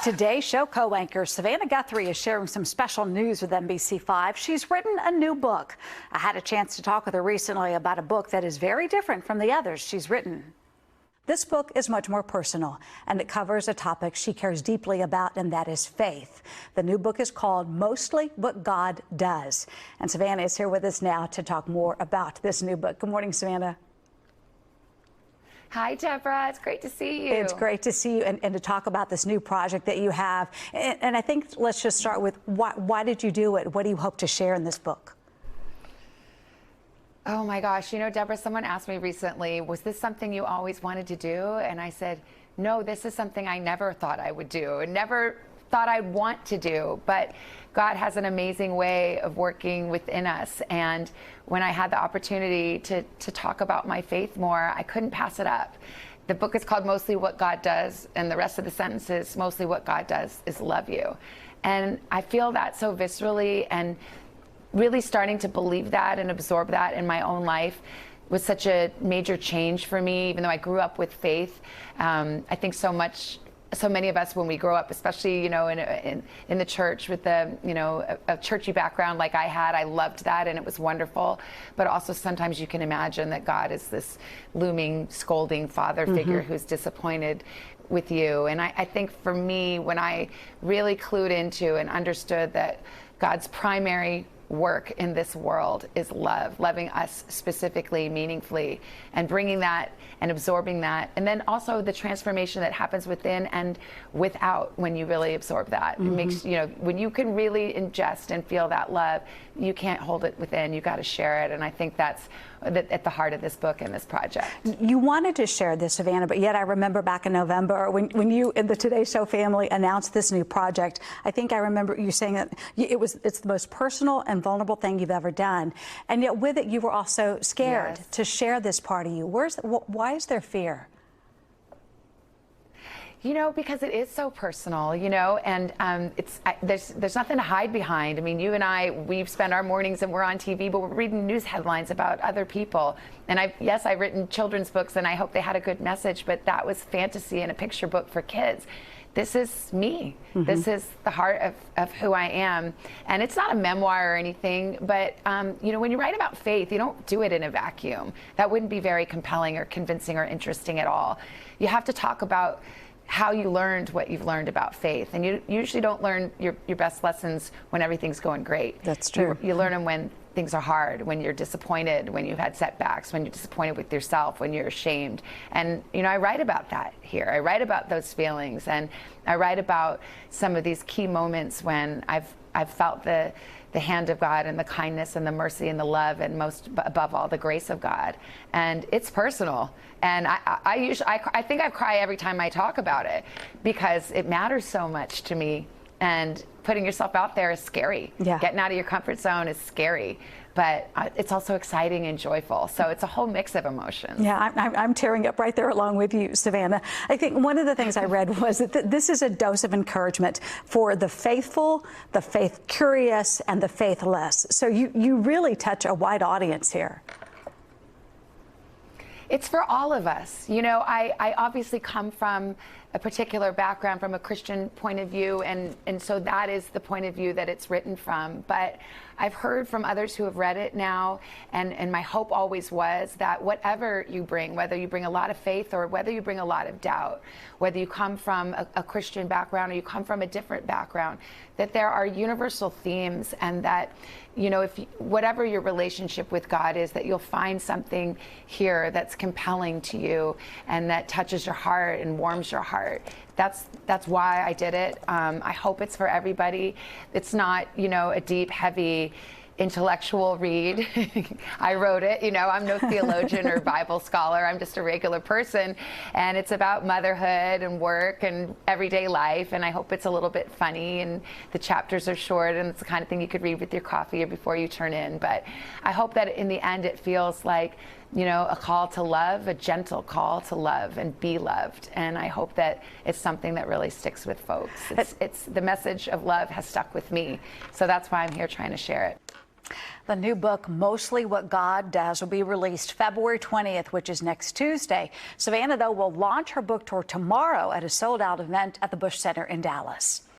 Today show co-anchor Savannah Guthrie is sharing some special news with NBC5. She's written a new book. I had a chance to talk with her recently about a book that is very different from the others she's written. This book is much more personal, and it covers a topic she cares deeply about, and that is faith. The new book is called Mostly What God Does. And Savannah is here with us now to talk more about this new book. Good morning, Savannah. Hi, Deborah. It's great to see you. It's great to see you and to talk about this new project that you have. And I think let's just start with why did you do it? What do you hope to share in this book? Oh my gosh. You know, Deborah, someone asked me recently, was this something you always wanted to do? And I said, no, this is something I never thought I would do and never thought I'd want to do. But God has an amazing way of working within us. And when I had the opportunity to talk about my faith more, I couldn't pass it up. The book is called Mostly What God Does, and the rest of the sentence is mostly what God does is love you. And I feel that so viscerally, and really starting to believe that and absorb that in my own life was such a major change for me, even though I grew up with faith. I think so many of us, when we grow up, especially, you know, in the church with the, you know, a churchy background like I had, I loved that and it was wonderful. But also sometimes you can imagine that God is this looming, scolding father figure who's disappointed with you. And I think for me, when I really clued into and understood that God's primary work in this world is love, loving us specifically, meaningfully, and bringing that and absorbing that. And then also the transformation that happens within and without when you really absorb that. It makes, you know, when you can really ingest and feel that love, you can't hold it within, you got to share it. And I think that's at the heart of this book and this project. You wanted to share this, Savannah, but yet I remember back in November when you and the Today Show family announced this new project, I think I remember you saying that it's the most personal and vulnerable thing you've ever done. And yet with it, you were also scared to share this part of you. Why is there fear? You know, because it is so personal, you know, and there's nothing to hide behind. I mean, you and I, we've spent our mornings and we're on TV, but we're reading news headlines about other people. And I've written children's books, and I hope they had a good message, but that was fantasy and a picture book for kids. This is me. This is the heart of who I am. And it's not a memoir or anything, but you know, when you write about faith, you don't do it in a vacuum. That wouldn't be very compelling or convincing or interesting at all. You have to talk about how you learned what you've learned about faith. And you usually don't learn your best lessons when everything's going great. That's true. You learn them when things are hard, when you're disappointed, when you've had setbacks, when you're disappointed with yourself, when you're ashamed. And, you know, I write about that here. I write about those feelings, and I write about some of these key moments when I've felt the hand of God and the kindness and the mercy and the love, and most above all, the grace of God. And it's personal. And I think I cry every time I talk about it because it matters so much to me. And putting yourself out there is scary. Yeah. Getting out of your comfort zone is scary, but it's also exciting and joyful. So it's a whole mix of emotions. Yeah, I'm tearing up right there along with you, Savannah. I think one of the things I read was that this is a dose of encouragement for the faithful, the faith curious, and the faithless. So you really touch a wide audience here. It's for all of us. You know, I obviously come from a particular background, from a Christian point of view, and so that is the point of view that it's written from. But I've heard from others who have read it now, and my hope always was that whatever you bring, whether you bring a lot of faith or whether you bring a lot of doubt, whether you come from a Christian background or you come from a different background, that there are universal themes, and that, you know, whatever your relationship with God is, that you'll find something here that's compelling to you and that touches your heart and warms your heart. That's why I did it. I hope it's for everybody. It's not, you know, a deep, heavy, intellectual read. I wrote it, you know, I'm no theologian or Bible scholar. I'm just a regular person, and it's about motherhood and work and everyday life, and I hope it's a little bit funny, and the chapters are short, and it's the kind of thing you could read with your coffee or before you turn in. But I hope that in the end it feels like, you know, a call to love, a gentle call to love and be loved. And I hope that it's something that really sticks with folks. It's the message of love has stuck with me. So that's why I'm here trying to share it. The new book, Mostly What God Does, will be released February 20th, which is next Tuesday. Savannah, though, will launch her book tour tomorrow at a sold-out event at the Bush Center in Dallas.